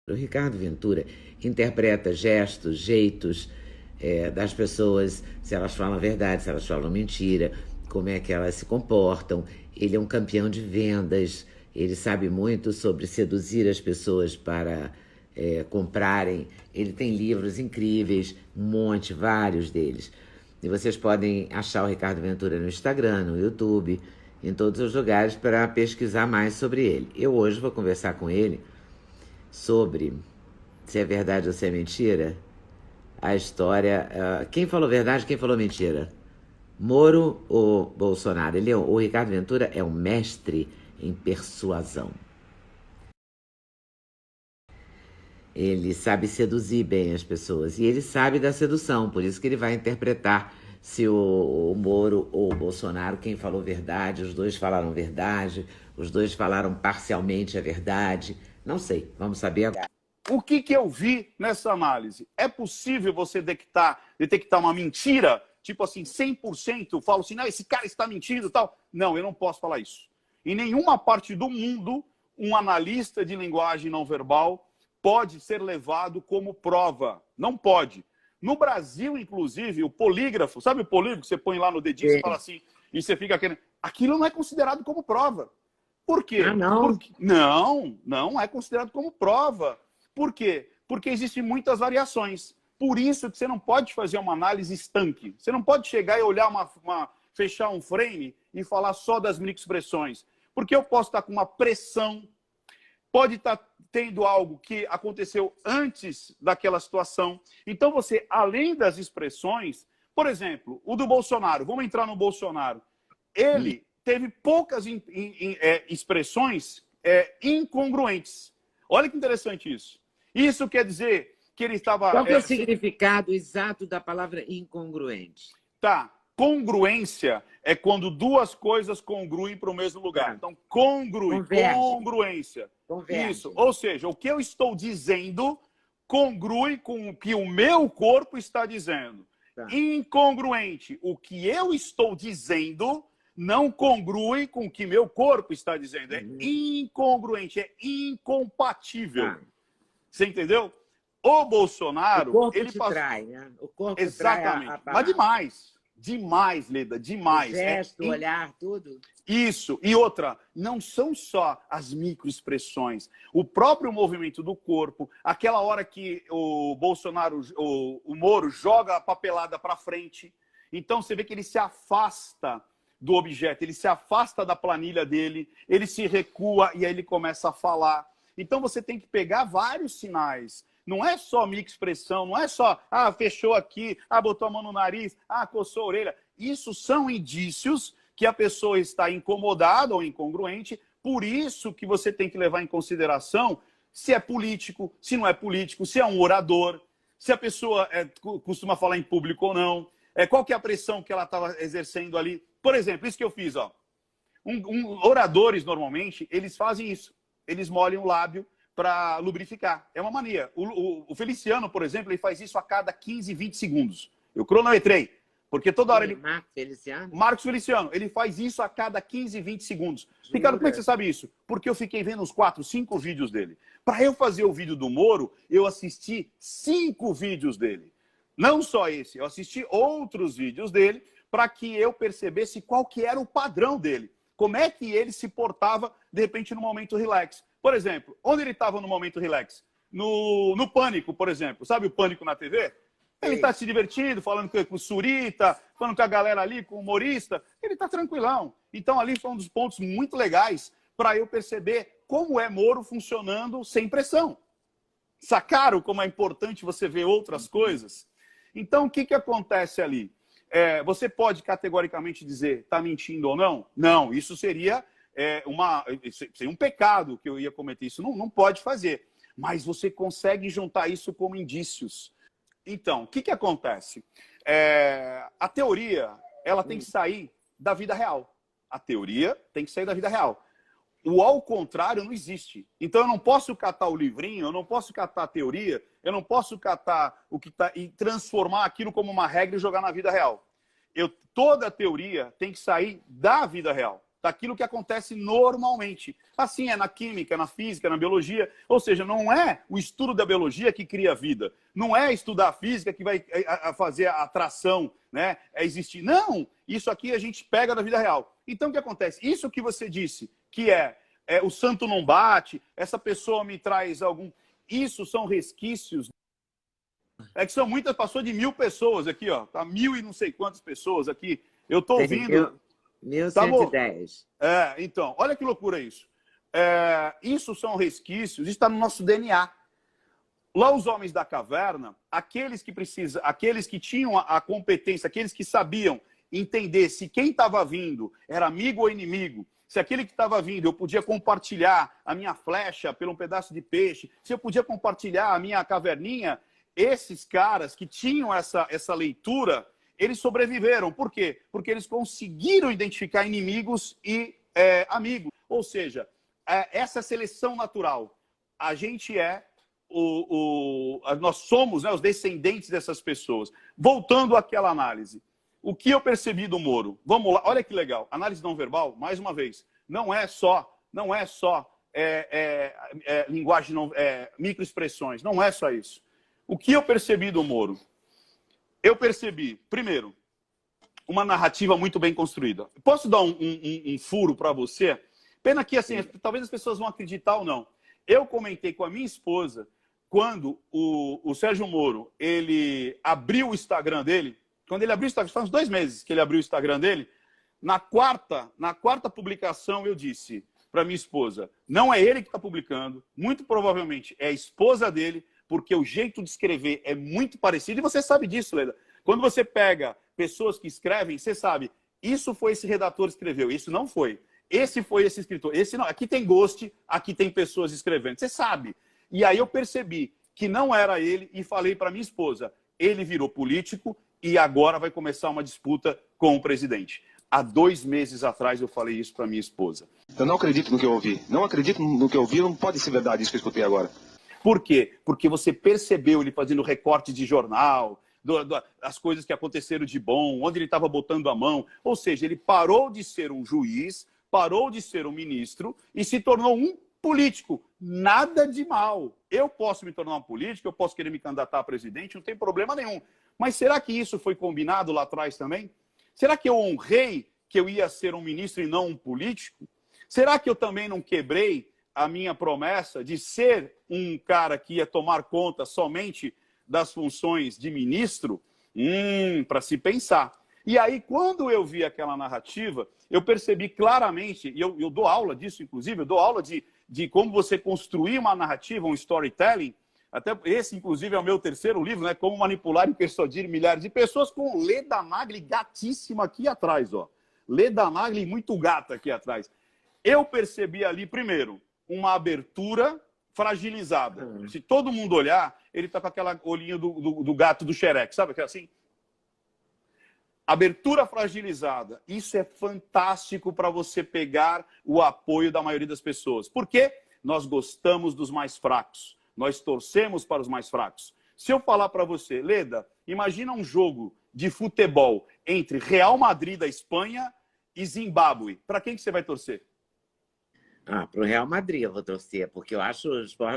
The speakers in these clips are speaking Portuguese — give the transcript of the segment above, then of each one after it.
O Ricardo Ventura interpreta gestos, jeitos das pessoas, se elas falam a verdade, se elas falam mentira, como é que elas se comportam. Ele é um campeão de vendas, ele sabe muito sobre seduzir as pessoas para comprarem. Ele tem livros incríveis, um monte, vários deles. E vocês podem achar o Ricardo Ventura no Instagram, no YouTube, em todos os lugares para pesquisar mais sobre ele. Eu hoje vou conversar com ele sobre se é verdade ou se é mentira, a história... quem falou verdade, quem falou mentira? Moro ou Bolsonaro? O Ricardo Ventura é um mestre em persuasão. Ele sabe seduzir bem as pessoas e ele sabe da sedução, por isso que ele vai interpretar se o Moro ou o Bolsonaro, quem falou verdade, os dois falaram verdade, os dois falaram parcialmente a verdade. Não sei, vamos saber agora. O que eu vi nessa análise? É possível você detectar uma mentira, tipo assim, 100%, falo assim, não, esse cara está mentindo e tal. Não, eu não posso falar isso. Em nenhuma parte do mundo, um analista de linguagem não verbal pode ser levado como prova. Não pode. No Brasil, inclusive, o polígrafo, sabe o polígrafo que você põe lá no dedinho e fala assim, e você fica querendo... Aquilo não é considerado como prova. Por quê? Ah, não? Não é considerado como prova. Por quê? Porque existem muitas variações. Por isso que você não pode fazer uma análise estanque. Você não pode chegar e olhar fechar um frame e falar só das microexpressões. Porque eu posso estar com uma pressão, pode estar tendo algo que aconteceu antes daquela situação. Então você, além das expressões, por exemplo, o do Bolsonaro, vamos entrar no Bolsonaro. Ele teve poucas expressões incongruentes. Olha que interessante isso. Isso quer dizer que ele estava... Qual que é o significado exato da palavra incongruente? Tá. Congruência é quando duas coisas congruem para o mesmo lugar. Então, congruência. Converge. Isso. Ou seja, o que eu estou dizendo congrui com o que o meu corpo está dizendo. Tá. Incongruente. O que eu estou dizendo não congrui com o que meu corpo está dizendo. É incongruente, é incompatível. Tá. Você entendeu? O Bolsonaro... O corpo ele trai, né? O corpo exatamente. Trai Mas demais. Demais, Leda, demais. O gesto, o olhar, tudo. Isso. E outra, não são só as microexpressões. O próprio movimento do corpo, aquela hora que o Bolsonaro, o Moro joga a papelada para frente. Então você vê que ele se afasta do objeto, ele se afasta da planilha dele, ele se recua e aí ele começa a falar. Então você tem que pegar vários sinais. Não é só microexpressão, não é só, fechou aqui, botou a mão no nariz, coçou a orelha. Isso são indícios que a pessoa está incomodada ou incongruente, por isso que você tem que levar em consideração se é político, se não é político, se é um orador, se a pessoa costuma falar em público ou não, qual que é a pressão que ela estava exercendo ali. Por exemplo, isso que eu fiz, ó. Oradores, normalmente, eles fazem isso. Eles molham o lábio para lubrificar. É uma mania. O Feliciano, por exemplo, ele faz isso a cada 15, 20 segundos. Eu cronometrei. Porque toda hora ele... Marcos Feliciano? Marcos Feliciano. Ele faz isso a cada 15, 20 segundos. Ricardo, como é que você sabe isso? Porque eu fiquei vendo uns 4, 5 vídeos dele. Para eu fazer o vídeo do Moro, eu assisti 5 vídeos dele. Não só esse. Eu assisti outros vídeos dele para que eu percebesse qual que era o padrão dele. Como é que ele se portava, de repente, no momento relax. Por exemplo, onde ele estava no momento relax? No Pânico, por exemplo. Sabe o Pânico na TV? Ele está se divertindo, falando com o Surita, falando com a galera ali, com o humorista. Ele está tranquilão. Então, ali foi um dos pontos muito legais para eu perceber como é Moro funcionando sem pressão. Sacaram como é importante você ver outras coisas? Então, o que acontece ali? Você pode categoricamente dizer está mentindo ou não? Não, isso seria um pecado que eu ia cometer. Isso não pode fazer. Mas você consegue juntar isso como indícios. Então, o que acontece? A teoria ela tem que sair da vida real. A teoria tem que sair da vida real. O ao contrário não existe. Então eu não posso catar o livrinho, eu não posso catar a teoria, eu não posso catar o que tá e transformar aquilo como uma regra e jogar na vida real. Toda a teoria tem que sair da vida real. daquilo que acontece normalmente. Assim é na química, na física, na biologia. Ou seja, não é o estudo da biologia que cria a vida. Não é estudar a física que vai fazer a atração, né? É existir. Não! Isso aqui a gente pega da vida real. Então, o que acontece? Isso que você disse, que o santo não bate, essa pessoa me traz algum... Isso são resquícios. É que são muitas, passou de 1.000 pessoas aqui, ó. Tá 1.000 e não sei quantas pessoas aqui. Eu tô ouvindo... 1110. Então, olha que loucura isso. Isso são resquícios, isso está no nosso DNA. Lá os homens da caverna, aqueles que tinham a competência, aqueles que sabiam entender se quem estava vindo era amigo ou inimigo, se aquele que estava vindo eu podia compartilhar a minha flecha por um pedaço de peixe, se eu podia compartilhar a minha caverninha, esses caras que tinham essa leitura, eles sobreviveram. Por quê? Porque eles conseguiram identificar inimigos e amigos. Ou seja, essa seleção natural. A gente nós somos, né, os descendentes dessas pessoas. Voltando àquela análise. O que eu percebi do Moro? Vamos lá, olha que legal. Análise não verbal, mais uma vez, não é só linguagem, microexpressões, não é só isso. O que eu percebi do Moro? Eu percebi, primeiro, uma narrativa muito bem construída. Posso dar um furo para você? Pena que, assim, talvez as pessoas vão acreditar ou não. Eu comentei com a minha esposa, quando o Sérgio Moro, ele abriu o Instagram dele, quando ele abriu o Instagram, faz uns 2 meses que ele abriu o Instagram dele, na quarta publicação eu disse para minha esposa, não é ele que está publicando, muito provavelmente é a esposa dele, porque o jeito de escrever é muito parecido, e você sabe disso, Leda. Quando você pega pessoas que escrevem, você sabe, isso foi esse redator que escreveu, isso não foi. Esse foi esse escritor, esse não. Aqui tem ghost, aqui tem pessoas escrevendo, você sabe. E aí eu percebi que não era ele e falei para minha esposa, ele virou político e agora vai começar uma disputa com o presidente. Há 2 meses atrás eu falei isso para minha esposa. Eu não acredito no que eu ouvi. Não acredito no que eu ouvi, não pode ser verdade isso que eu escutei agora. Por quê? Porque você percebeu ele fazendo recorte de jornal, as coisas que aconteceram de bom, onde ele estava botando a mão. Ou seja, ele parou de ser um juiz, parou de ser um ministro e se tornou um político. Nada de mal. Eu posso me tornar um político, eu posso querer me candidatar a presidente, não tem problema nenhum. Mas será que isso foi combinado lá atrás também? Será que eu honrei que eu ia ser um ministro e não um político? Será que eu também não quebrei a minha promessa de ser um cara que ia tomar conta somente das funções de ministro? Para se pensar. E aí, quando eu vi aquela narrativa, eu percebi claramente, e eu dou aula disso, inclusive, eu dou aula de como você construir uma narrativa, um storytelling. Até esse, inclusive, é o meu 3º livro, né? Como manipular e persuadir milhares de pessoas, com Leda Nagli gatíssima aqui atrás, ó. Leda Nagli muito gata aqui atrás. Eu percebi ali, primeiro, uma abertura fragilizada. Se todo mundo olhar, ele tá com aquela olhinha do gato do Shrek, sabe? Que é assim. Abertura fragilizada. Isso é fantástico para você pegar o apoio da maioria das pessoas. Por quê? Nós gostamos dos mais fracos. Nós torcemos para os mais fracos. Se eu falar para você, Leda, imagina um jogo de futebol entre Real Madrid da Espanha e Zimbábue. Para quem que você vai torcer? Para o Real Madrid eu vou torcer, porque eu acho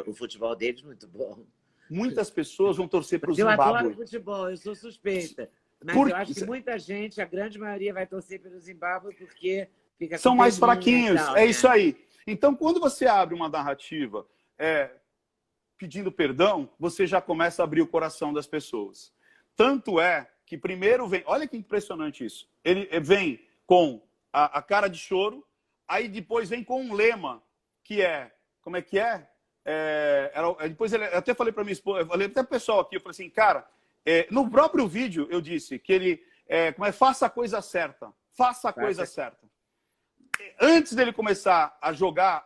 o futebol deles muito bom. Muitas pessoas vão torcer para o Eu Zimbábue. adoro futebol, eu sou suspeita. Mas eu acho que muita gente, a grande maioria, vai torcer pelo Zimbábue porque fica são mais fraquinhos, tal, é né? isso aí. Então, quando você abre uma narrativa pedindo perdão, você já começa a abrir o coração das pessoas. Tanto é que primeiro vem... Olha que impressionante isso. Ele vem com a cara de choro, aí depois vem com um lema, que é... Como é que é? Depois eu até falei para minha esposa, eu falei até pro pessoal aqui, eu falei assim, cara... no próprio vídeo eu disse que ele faça a coisa certa. Faça a coisa certa. Antes dele começar a jogar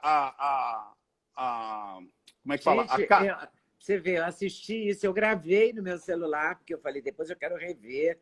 como é que fala? Gente, você vê, eu assisti isso, eu gravei no meu celular, porque eu falei, depois eu quero rever,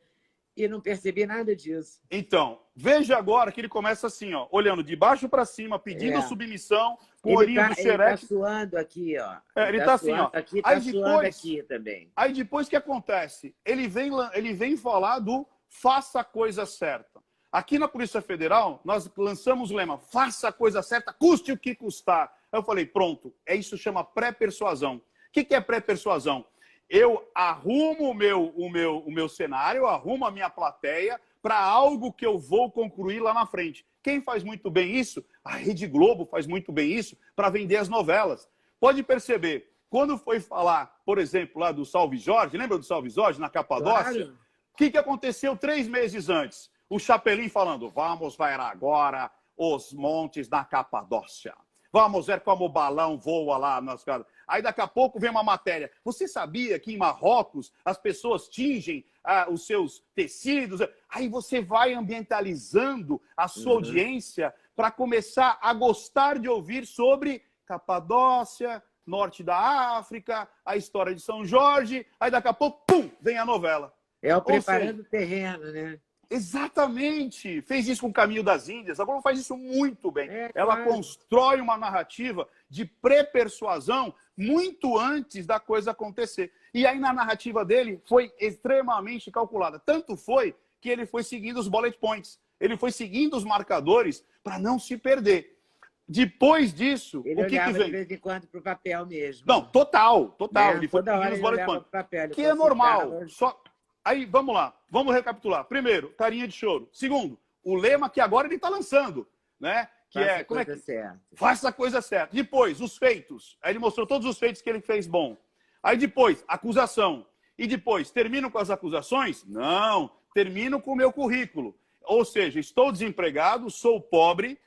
e não percebi nada disso. Então, veja agora que ele começa assim, ó, olhando de baixo para cima, pedindo submissão, com o olhinho do Shrek. Ele tá suando aqui, ó. Ele tá assim, ó. Aqui, tá suando aqui também. Aí depois o que acontece? Ele vem falar do faça a coisa certa. Aqui na Polícia Federal, nós lançamos o lema, faça a coisa certa, custe o que custar. Aí eu falei, pronto, isso chama pré-persuasão. O que é pré-persuasão? Eu arrumo o meu cenário, eu arrumo a minha plateia para algo que eu vou concluir lá na frente. Quem faz muito bem isso? A Rede Globo faz muito bem isso para vender as novelas. Pode perceber, quando foi falar, por exemplo, lá do Salve Jorge, lembra do Salve Jorge na Capadócia? Claro. O que aconteceu 3 meses antes? O Chapelin falando, vamos ver agora os montes da Capadócia. Vamos ver como o balão voa lá nas casas. Aí daqui a pouco vem uma matéria. Você sabia que em Marrocos as pessoas tingem os seus tecidos? Aí você vai ambientalizando a sua audiência para começar a gostar de ouvir sobre Capadócia, norte da África, a história de São Jorge. Aí daqui a pouco, pum, vem a novela. É o preparando o terreno, né? Exatamente. Fez isso com o Caminho das Índias. A Globo faz isso muito bem. Ela claro. constrói uma narrativa de pré-persuasão muito antes da coisa acontecer. E aí, na narrativa dele, foi extremamente calculada. Tanto foi que ele foi seguindo os bullet points. Ele foi seguindo os marcadores para não se perder. Depois disso, Ele o que olhava vem? de vez em quando para o papel mesmo. Não, total. Né? Ele foi Toda hora seguindo os ele bullet olhava points. pro papel, ele Que é normal. consultava. Só... Aí, vamos lá. Vamos recapitular. Primeiro, carinha de choro. Segundo, o lema que agora ele está lançando, né? Que Faça é... a Como é coisa que... certa. Faça a coisa certa. Depois, os feitos. Aí ele mostrou todos os feitos que ele fez bom. Aí depois, acusação. E depois, termino com as acusações? Não. Termino com o meu currículo. Ou seja, estou desempregado, sou pobre,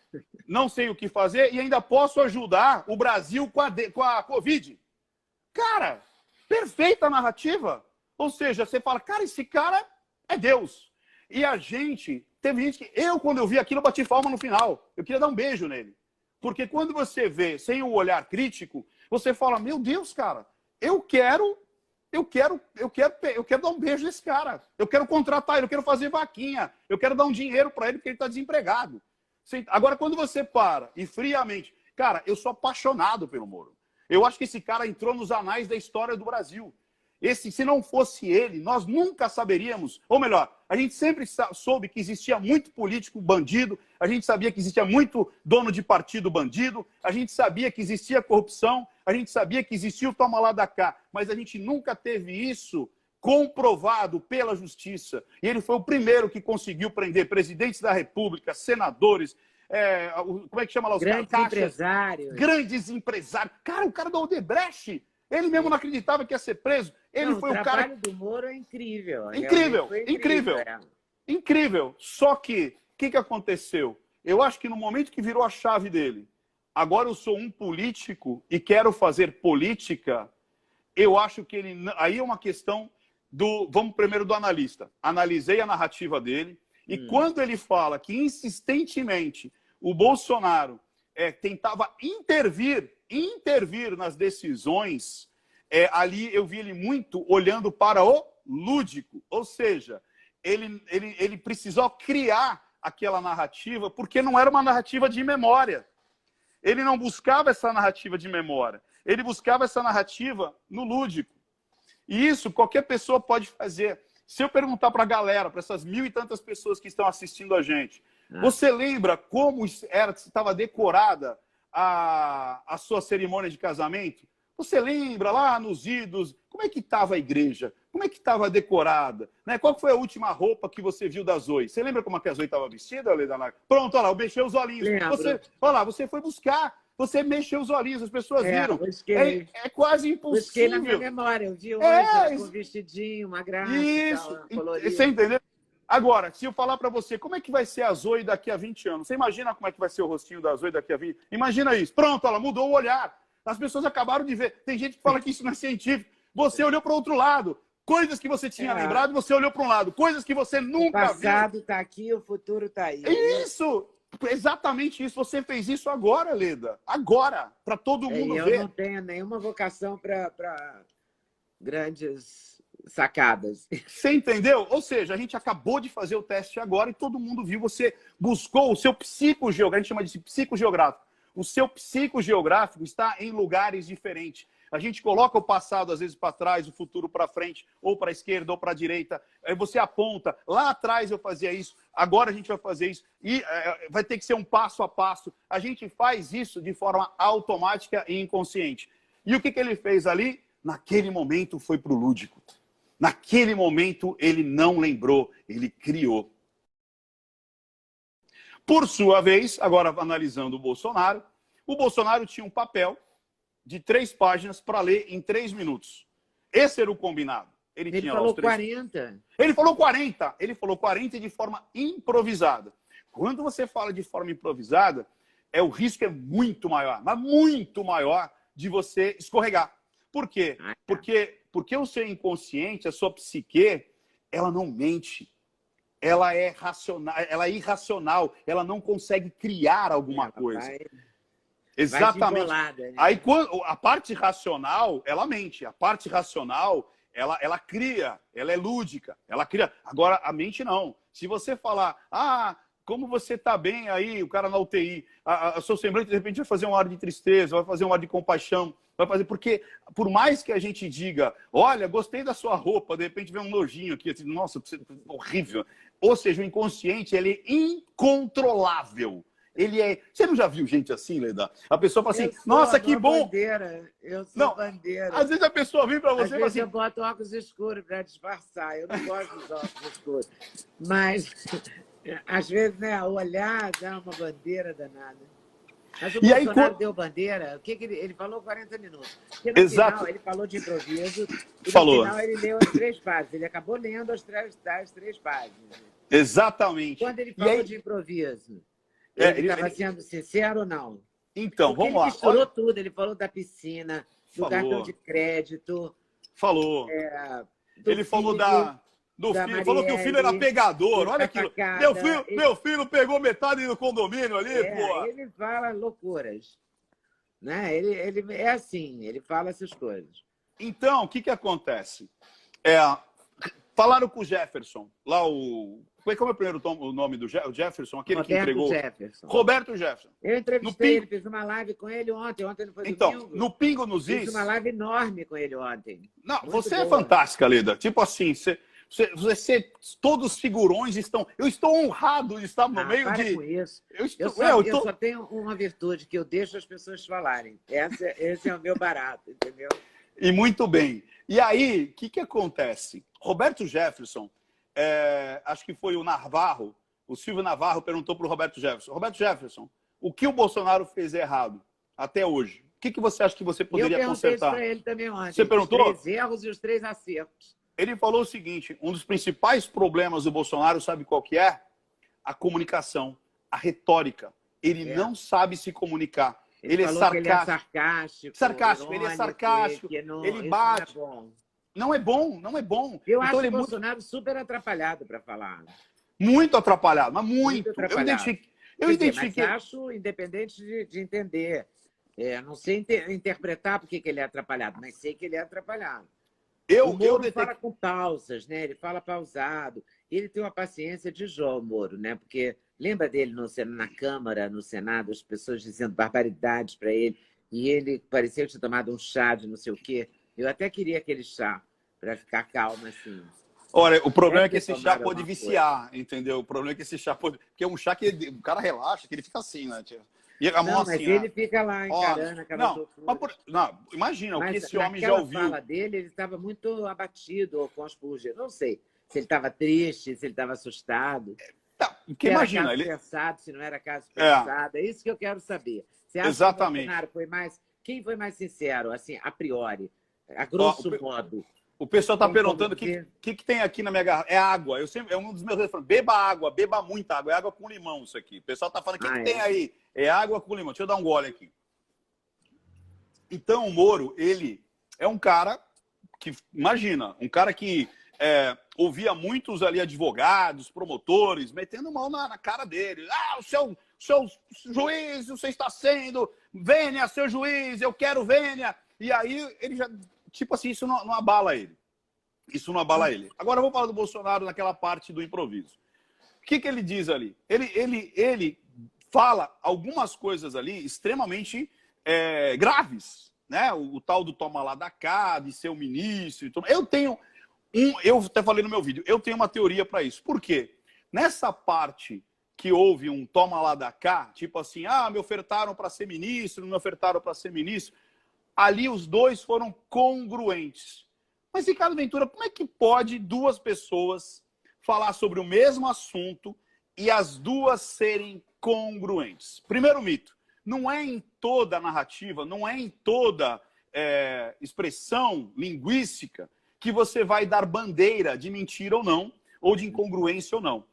não sei o que fazer e ainda posso ajudar o Brasil com a Covid. Cara, perfeita narrativa. Ou seja, você fala, cara, esse cara é Deus. E a gente, teve gente que, quando eu vi aquilo, eu bati palma no final. Eu queria dar um beijo nele. Porque quando você vê sem o olhar crítico, você fala, meu Deus, cara, eu quero dar um beijo nesse cara. Eu quero contratar ele, eu quero fazer vaquinha. Eu quero dar um dinheiro para ele porque ele está desempregado. Agora, quando você para e friamente... Cara, eu sou apaixonado pelo Moro. Eu acho que esse cara entrou nos anais da história do Brasil. Se não fosse ele, nós nunca saberíamos... Ou melhor, a gente sempre soube que existia muito político bandido, a gente sabia que existia muito dono de partido bandido, a gente sabia que existia corrupção, a gente sabia que existia o toma lá da cá, mas a gente nunca teve isso comprovado pela justiça. E ele foi o primeiro que conseguiu prender presidentes da República, senadores, como é que chama lá? Grandes empresários. Grandes empresários. Cara, o cara da Odebrecht, ele mesmo não acreditava que ia ser preso. Ele foi o cara... trabalho do Moro é incrível. Incrível, Foi incrível. é. Incrível. Só que, o que aconteceu? Eu acho que no momento que virou a chave dele, agora eu sou um político e quero fazer política, eu acho que ele... Aí é uma questão do... Vamos primeiro do analista. Analisei a narrativa dele e quando ele fala que insistentemente o Bolsonaro tentava intervir nas decisões, ali eu vi ele muito olhando para o lúdico. Ou seja, ele precisou criar aquela narrativa porque não era uma narrativa de memória. Ele não buscava essa narrativa de memória. Ele buscava essa narrativa no lúdico. E isso qualquer pessoa pode fazer. Se eu perguntar para a galera, para essas 1.000 e tantas pessoas que estão assistindo a gente, você lembra como estava decorada a sua cerimônia de casamento? Você lembra lá nos idos, como é que estava a igreja? Como é que estava decorada? Né? Qual foi a última roupa que você viu da Zoe? Você lembra como a Zoe estava vestida, Leda? Pronto, olha lá, eu mexi os olhinhos. Olha lá, você foi buscar, você mexeu os olhinhos, as pessoas viram. É quase impossível. Busquei na minha memória, eu vi hoje, com um vestidinho, uma graça. Isso, colorida. Você entendeu? Agora, se eu falar para você, como é que vai ser a Zoe daqui a 20 anos? Você imagina como é que vai ser o rostinho da Zoe daqui a 20 anos? Imagina isso. Pronto, ela mudou o olhar. As pessoas acabaram de ver. Tem gente que fala que isso não é científico. Você olhou para o outro lado. Coisas que você tinha lembrado, você olhou para um lado. Coisas que você nunca viu. O passado está aqui, o futuro está aí. Isso! Exatamente isso. Você fez isso agora, Leda. Agora. Para todo mundo ver. Eu não tenho nenhuma vocação para grandes sacadas. Você entendeu? Ou seja, a gente acabou de fazer o teste agora e todo mundo viu. Você buscou o seu psicogeográfico. A gente chama de psicogeográfico. O seu psicogeográfico está em lugares diferentes. A gente coloca o passado, às vezes, para trás, o futuro para frente, ou para a esquerda, ou para a direita. Aí você aponta, lá atrás eu fazia isso, agora a gente vai fazer isso. E vai ter que ser um passo a passo. A gente faz isso de forma automática e inconsciente. E o que ele fez ali? Naquele momento foi para o lúdico. Naquele momento ele não lembrou, ele criou. Por sua vez, agora analisando o Bolsonaro tinha um papel de 3 páginas para ler em 3 minutos. Esse era o combinado. Ele tinha falou lá os 3... 40. Ele falou 40. Ele falou 40 de forma improvisada. Quando você fala de forma improvisada, o risco é muito maior, mas muito maior de você escorregar. Por quê? Porque o seu inconsciente, a sua psique, ela não mente. Ela é racional, ela é irracional, ela não consegue criar alguma coisa. Exatamente. Né? Aí a parte racional, ela mente. A parte racional, ela cria, ela é lúdica, ela cria. Agora, a mente não. Se você falar, como você está bem aí, o cara na UTI, a seu semblante, de repente, vai fazer um ar de tristeza, vai fazer um ar de compaixão, vai fazer, porque por mais que a gente diga, olha, gostei da sua roupa, de repente vem um nojinho aqui, assim, nossa, horrível. Ou seja, o inconsciente, ele é incontrolável. Ele é... Você não já viu gente assim, Leda? A pessoa fala assim, nossa, que bom! Eu sou bandeira. Às vezes a pessoa vem para você e fala assim... eu boto óculos escuros para disfarçar. Eu não gosto dos óculos escuros. Mas, às vezes, né, olhar dá uma bandeira danada. Mas o Bolsonaro deu bandeira, ele falou 40 minutos. Porque no final ele falou de improviso e no final ele leu as 3 páginas. Ele acabou lendo as 3 páginas. Exatamente. Quando ele falou de improviso, ele estava sendo sincero ou não? Então, porque vamos lá. Ele misturou tudo. Ele falou da piscina, do cartão de crédito. Falou. Ele falou do filho, falou que o filho era pegador. Olha aquilo. Meu filho pegou metade do condomínio ali, pô. Ele fala loucuras. Né? Ele é assim, ele fala essas coisas. Então, o que acontece? Falaram com o Jefferson, lá o... Como é o primeiro nome do Jefferson? Aquele Roberto que entregou... Jefferson. Roberto Jefferson. Eu entrevistei ele, fiz uma live com ele ontem. Ontem não foi domingo. Então, no Pingo nos Is... Fiz uma live enorme com ele ontem. Não, você é fantástica, Leda. Tipo assim, todos os figurões estão... Eu estou honrado de estar no meio de... Com isso. Eu só tenho uma virtude, que eu deixo as pessoas falarem. Esse é o meu barato, entendeu? E muito bem. E aí, o que acontece? Roberto Jefferson, acho que foi o Navarro, o Silvio Navarro perguntou para o Roberto Jefferson. Roberto Jefferson, o que o Bolsonaro fez errado até hoje? O que você acha que você poderia consertar? Eu perguntei para ele também ontem. Você perguntou? Os 3 erros e os 3 acertos. Ele falou o seguinte, um dos principais problemas do Bolsonaro, sabe qual que é? A comunicação, a retórica. Ele não sabe se comunicar. Ele é sarcástico. Ele é sarcástico. Sarcástico, ele é sarcástico. Ele bate. Não é bom, não é bom. Eu acho o Bolsonaro super atrapalhado para falar. Muito atrapalhado, mas muito. Eu identifiquei. Mas acho, independente de entender. Não sei interpretar porque que ele é atrapalhado, mas sei que ele é atrapalhado. O Moro fala com pausas, né? Ele fala pausado. Ele tem uma paciência de Jó, Moro, né? Porque lembra dele na Câmara, no Senado, as pessoas dizendo barbaridades para ele, e ele parecia que tinha tomado um chá de não sei o quê. Eu até queria aquele chá para ficar calmo, assim. Olha, o problema é que esse chá pode viciar, entendeu? O problema é que esse chá pode... Porque é um chá que o cara relaxa, que ele fica assim, né, tia? E a mão não, assim, mas ele fica lá encarando aquela loucura. Não, imagina, o que esse homem já ouviu. Na fala dele, ele estava muito abatido ou constrangido. Não sei se ele estava triste, se ele estava assustado. Porque imagina, ele... pensado, se não era caso pensado. É isso que eu quero saber. Você acha que o Bolsonaro foi mais... Quem foi mais sincero, assim, a priori? A grosso modo. O pessoal está perguntando o que tem aqui na minha garrafa. É água. É um dos meus refrões. Beba água, beba muita água. É água com limão isso aqui. O pessoal está falando, o que tem aí? É água com limão. Deixa eu dar um gole aqui. Então, o Moro, ele é um cara que, imagina, um cara que ouvia muitos ali advogados, promotores, metendo mão na cara dele. O seu juiz, você está sendo... Vênia, seu juiz, eu quero vênia. E aí, ele já... Tipo assim, isso não abala ele. Isso não abala ele. Agora, vamos falar do Bolsonaro naquela parte do improviso. O que ele diz ali? Ele fala algumas coisas ali extremamente graves. né? O tal do toma lá da cá, de ser o ministro. Eu até falei no meu vídeo, eu tenho uma teoria para isso. Por quê? Nessa parte que houve um toma lá da cá, tipo assim, me ofertaram para ser ministro, não me ofertaram para ser ministro, ali os dois foram congruentes. Mas, Ricardo Ventura, como é que pode duas pessoas falar sobre o mesmo assunto e as duas serem congruentes? Primeiro mito, não é em toda narrativa, não é em toda expressão linguística que você vai dar bandeira de mentira ou não, ou de incongruência ou não.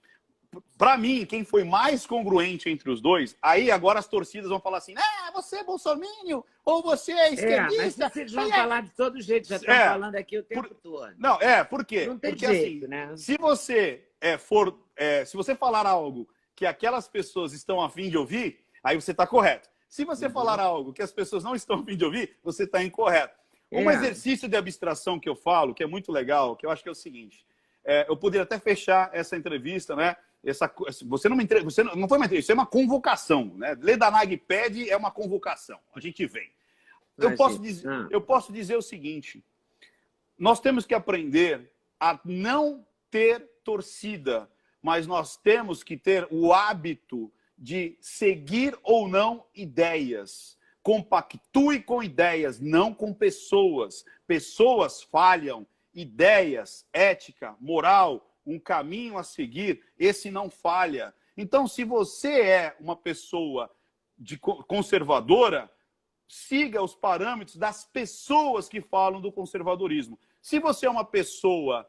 Para mim, quem foi mais congruente entre os dois, aí agora as torcidas vão falar assim, você é bolsominion, ou você é esquerdista. Mas vocês vão falar de todo jeito, já estão falando aqui o tempo todo. Não, por quê? Não tem Porque jeito, assim, né? se você se você falar algo que aquelas pessoas estão a fim de ouvir, aí você está correto. Se você falar algo que as pessoas não estão a fim de ouvir, você está incorreto. Um exercício de abstração que eu falo, que é muito legal, que eu acho que é o seguinte, eu poderia até fechar essa entrevista, né? Você não foi uma entrevista, isso é uma convocação, né? Leda Nagel pede é uma convocação. A gente vem. Eu posso dizer o seguinte: nós temos que aprender a não ter torcida, mas nós temos que ter o hábito de seguir ou não ideias. Compactue com ideias, não com pessoas. Pessoas falham, ideias, ética, moral, um caminho a seguir, esse não falha. Então, se você é uma pessoa conservadora, siga os parâmetros das pessoas que falam do conservadorismo. Se você é uma pessoa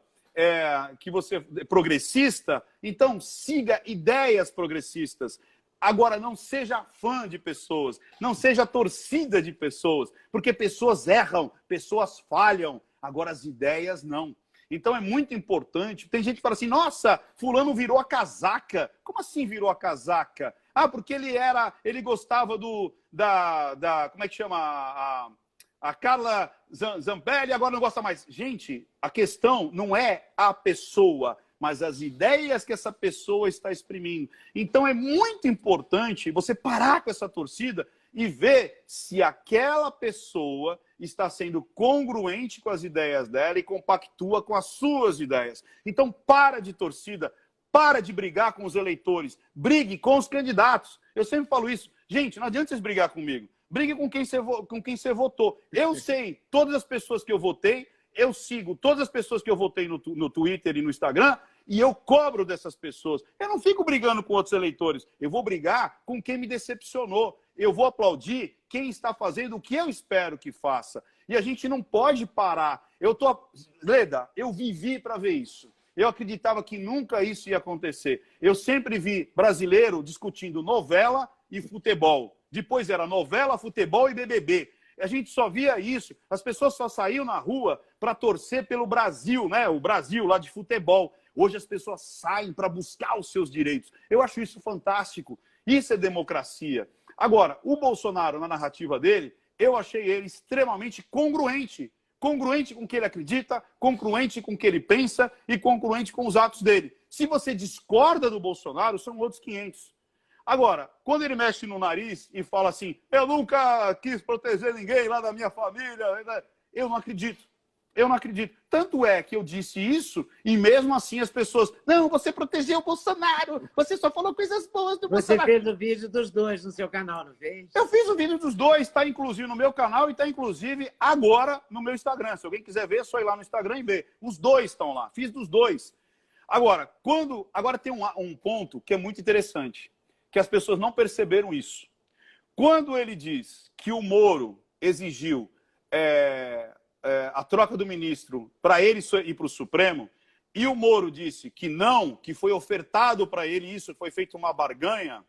progressista, então siga ideias progressistas. Agora, não seja fã de pessoas, não seja torcida de pessoas, porque pessoas erram, pessoas falham, agora as ideias não. Então é muito importante. Tem gente que fala assim, nossa, fulano virou a casaca. Como assim virou a casaca? Porque ele gostava como é que chama? A Carla Zambelli, agora não gosta mais. Gente, a questão não é a pessoa, mas as ideias que essa pessoa está exprimindo. Então é muito importante você parar com essa torcida e ver se aquela pessoa está sendo congruente com as ideias dela e compactua com as suas ideias. Então para de torcida, para de brigar com os eleitores, brigue com os candidatos. Eu sempre falo isso. Gente, não adianta vocês brigar comigo. Brigue com quem você votou. Eu sei todas as pessoas que eu votei, eu sigo todas as pessoas que eu votei no Twitter e no Instagram, e eu cobro dessas pessoas. Eu não fico brigando com outros eleitores. Eu vou brigar com quem me decepcionou. Eu vou aplaudir quem está fazendo o que eu espero que faça. E a gente não pode parar. Leda, eu vivi para ver isso. Eu acreditava que nunca isso ia acontecer. Eu sempre vi brasileiro discutindo novela e futebol. Depois era novela, futebol e BBB. A gente só via isso. As pessoas só saíam na rua para torcer pelo Brasil, né? O Brasil lá de futebol. Hoje as pessoas saem para buscar os seus direitos. Eu acho isso fantástico. Isso é democracia. Agora, o Bolsonaro, na narrativa dele, eu achei ele extremamente congruente. Congruente com o que ele acredita, congruente com o que ele pensa e congruente com os atos dele. Se você discorda do Bolsonaro, são outros 500. Agora, quando ele mexe no nariz e fala assim, eu nunca quis proteger ninguém lá da minha família, eu não acredito. Eu não acredito. Tanto é que eu disse isso e mesmo assim as pessoas, não, você protegeu o Bolsonaro, você só falou coisas boas do Bolsonaro. Você fez o vídeo dos dois no seu canal, não fez? Eu fiz o vídeo dos dois, está inclusive no meu canal e está inclusive agora no meu Instagram. Se alguém quiser ver, é só ir lá no Instagram e ver. Os dois estão lá, fiz dos dois. Agora tem um ponto que é muito interessante, que as pessoas não perceberam isso. Quando ele diz que o Moro exigiu a troca do ministro para ele ir para o Supremo, e o Moro disse que não, que foi ofertado para ele isso, foi feito uma barganha,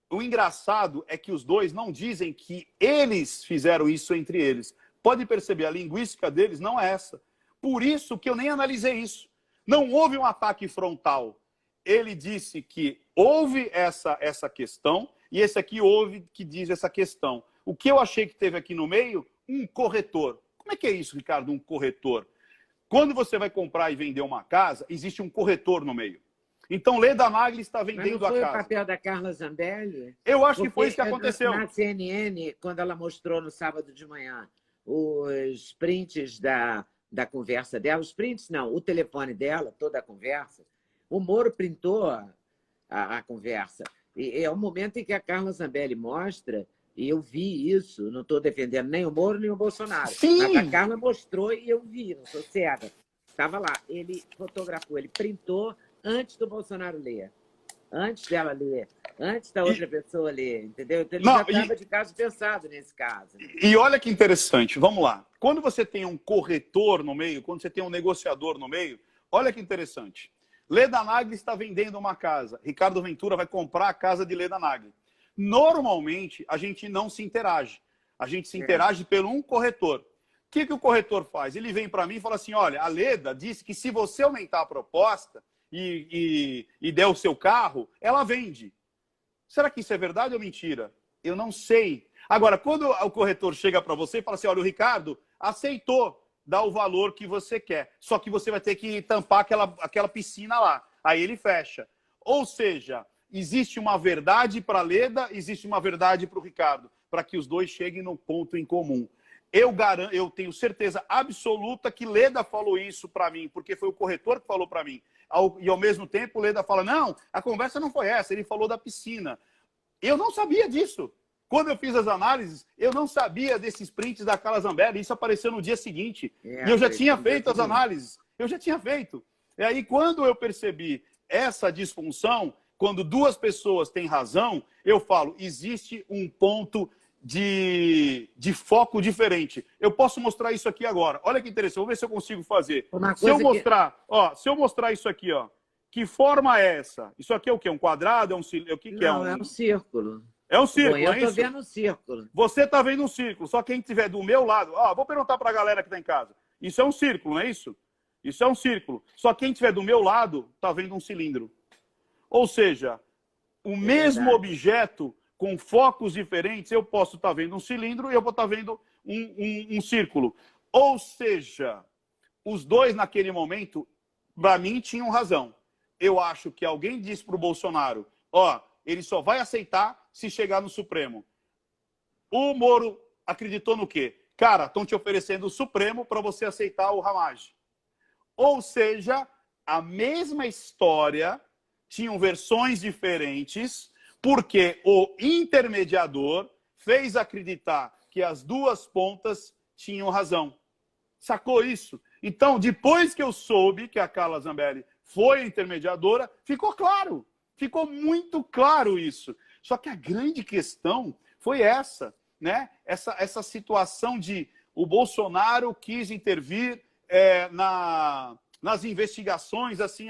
o engraçado é que os dois não dizem que eles fizeram isso entre eles. Pode perceber, a linguística deles não é essa. Por isso que eu nem analisei isso. Não houve um ataque frontal. Ele disse que houve essa questão, e esse aqui houve que diz essa questão. O que eu achei que teve aqui no meio? Um corretor. Como é que é isso, Ricardo, um corretor? Quando você vai comprar e vender uma casa, existe um corretor no meio. Então, Leda Nagel está vendendo a casa. Mas não foi o papel da Carla Zambelli? Eu acho que foi isso que aconteceu. Na CNN, quando ela mostrou no sábado de manhã os prints da conversa dela, os prints não, o telefone dela, toda a conversa. O Moro printou a conversa. E é o momento em que a Carla Zambelli mostra, e eu vi isso, não estou defendendo nem o Moro nem o Bolsonaro, Sim! mas a Carla mostrou e eu vi, não sou cega. Estava lá, ele fotografou, ele printou antes do Bolsonaro ler, antes dela ler, antes da outra pessoa ler, entendeu? Então ele já estava de caso pensado nesse caso. E olha que interessante, vamos lá. Quando você tem um corretor no meio, quando você tem um negociador no meio, olha que interessante. Leda Nagli está vendendo uma casa. Ricardo Ventura vai comprar a casa de Leda Nagli. Normalmente, a gente não se interage. A gente se interage pelo um corretor. O que o corretor faz? Ele vem para mim e fala assim, olha, a Leda disse que se você aumentar a proposta e der o seu carro, ela vende. Será que isso é verdade ou mentira? Eu não sei. Agora, quando o corretor chega para você e fala assim, olha, o Ricardo aceitou dar o valor que você quer, só que você vai ter que tampar aquela piscina lá. Aí ele fecha. Ou seja, existe uma verdade para a Leda, existe uma verdade para o Ricardo, para que os dois cheguem no ponto em comum. Eu tenho certeza absoluta que Leda falou isso para mim, porque foi o corretor que falou para mim. E ao mesmo tempo, Leda fala, não, a conversa não foi essa, ele falou da piscina. Eu não sabia disso. Quando eu fiz as análises, eu não sabia desses prints da Carla Zambelli. Isso apareceu no dia seguinte. E eu já tinha feito as análises. Eu já tinha feito. E aí, quando eu percebi essa disfunção, quando duas pessoas têm razão, eu falo, existe um ponto de foco diferente. Eu posso mostrar isso aqui agora. Olha que interessante. Vou ver se eu consigo fazer. Se eu mostrar isso aqui, ó. Que forma é essa? Isso aqui é o quê? Um quadrado? É um círculo? O que é? Não, é um círculo. É um círculo, Bom, eu não é isso? estou vendo um círculo. Você está vendo um círculo, só quem estiver do meu lado... vou perguntar para a galera que está em casa. Isso é um círculo, não é isso? Isso é um círculo. Só quem estiver do meu lado está vendo um cilindro. Ou seja, o mesmo objeto com focos diferentes, eu posso estar vendo um cilindro e eu vou estar vendo um círculo. Ou seja, os dois naquele momento, para mim, tinham razão. Eu acho que alguém disse para o Bolsonaro, ele só vai aceitar se chegar no Supremo. O Moro acreditou no quê? Cara, estão te oferecendo o Supremo para você aceitar o Ramagem. Ou seja, a mesma história, tinham versões diferentes, porque o intermediador fez acreditar que as duas pontas tinham razão. Sacou isso? Então, depois que eu soube que a Carla Zambelli foi a intermediadora, ficou claro. Ficou muito claro isso. Só que a grande questão foi essa, né? Essa situação de o Bolsonaro quis intervir nas investigações assim.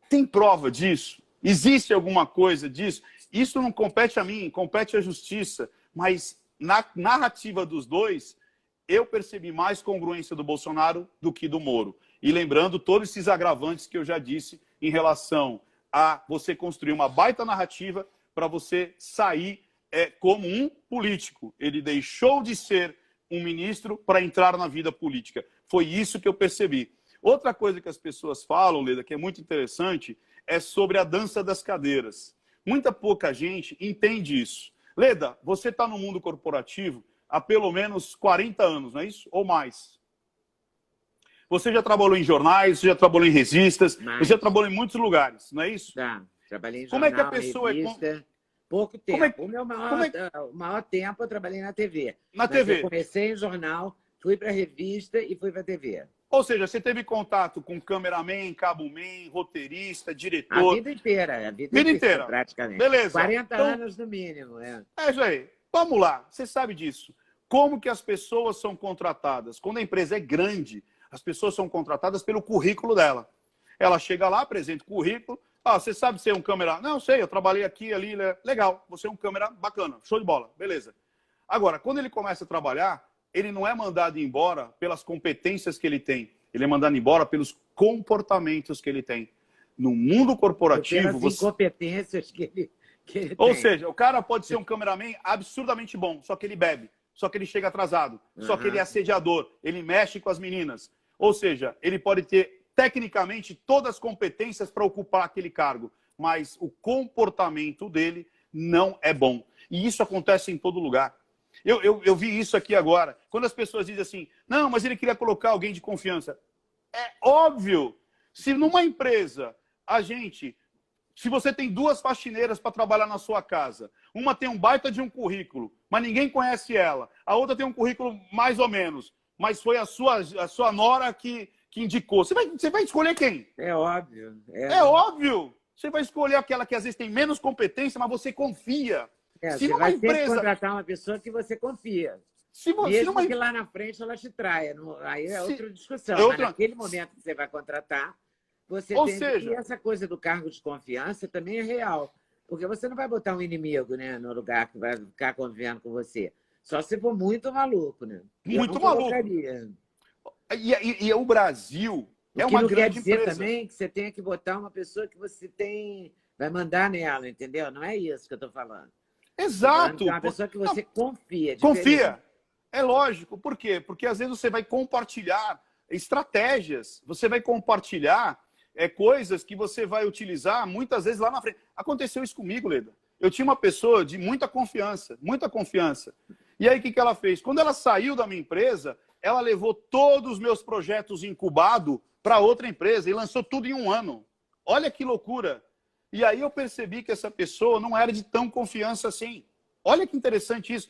Tem prova disso? Existe alguma coisa disso? Isso não compete a mim, compete à justiça. Mas na narrativa dos dois, eu percebi mais congruência do Bolsonaro do que do Moro. E lembrando todos esses agravantes que eu já disse em relação a você construir uma baita narrativa para você sair como um político. Ele deixou de ser um ministro para entrar na vida política. Foi isso que eu percebi. Outra coisa que as pessoas falam, Leda, que é muito interessante, é sobre a dança das cadeiras. Muita pouca gente entende isso. Leda, você está no mundo corporativo há pelo menos 40 anos, não é isso? Ou mais? Você já trabalhou em jornais, você já trabalhou em revistas, você já trabalhou em muitos lugares, não é isso? Tá, trabalhei em jornal, como é que a pessoa revista, pouco tempo. O meu maior tempo eu trabalhei na TV. Na TV? Eu comecei em jornal, fui para revista e fui para TV. Ou seja, você teve contato com cameraman, caboman, roteirista, diretor... A vida inteira, vida inteira, praticamente. Beleza. 40 anos no mínimo. É isso aí. Vamos lá, você sabe disso. Como que as pessoas são contratadas? Quando a empresa é grande, as pessoas são contratadas pelo currículo dela. Ela chega lá, apresenta o currículo. Você sabe ser um câmera? Não, sei, eu trabalhei aqui, ali. Legal, você é um câmera bacana, show de bola, beleza. Agora, quando ele começa a trabalhar, ele não é mandado embora pelas competências que ele tem. Ele é mandado embora pelos comportamentos que ele tem. No mundo corporativo... Pelas incompetências que ele tem. Ou seja, o cara pode ser um cameraman absurdamente bom, só que ele bebe, só que ele chega atrasado, só que ele é assediador, ele mexe com as meninas. Ou seja, ele pode ter, tecnicamente, todas as competências para ocupar aquele cargo, mas o comportamento dele não é bom. E isso acontece em todo lugar. Eu vi isso aqui agora. Quando as pessoas dizem assim, não, mas ele queria colocar alguém de confiança. É óbvio. Se numa empresa, se você tem 2 faxineiras para trabalhar na sua casa, uma tem um baita de um currículo, mas ninguém conhece ela, a outra tem um currículo mais ou menos, mas foi a sua nora que indicou. Você vai escolher quem? É óbvio. É óbvio. Você vai escolher aquela que às vezes tem menos competência, mas você confia. Você vai sempre contratar uma pessoa que você confia. Mesmo que lá na frente ela te traia. Aí é outra discussão. Mas naquele momento que você vai contratar, você E essa coisa do cargo de confiança também é real. Porque você não vai botar um inimigo, né, no lugar que vai ficar convivendo com você. Só se for muito maluco, né? Muito maluco. E o Brasil é uma grande empresa. Não quer dizer também que você tenha que botar uma pessoa que você vai mandar nela, entendeu? Não é isso que eu estou falando. Exato. É uma pessoa que você confia. Confia. É lógico. Por quê? Porque às vezes você vai compartilhar estratégias, você vai compartilhar coisas que você vai utilizar muitas vezes lá na frente. Aconteceu isso comigo, Leda. Eu tinha uma pessoa de muita confiança, muita confiança. E aí o que ela fez? Quando ela saiu da minha empresa, ela levou todos os meus projetos incubados para outra empresa e lançou tudo em 1 ano. Olha que loucura. E aí eu percebi que essa pessoa não era de tão confiança assim. Olha que interessante isso.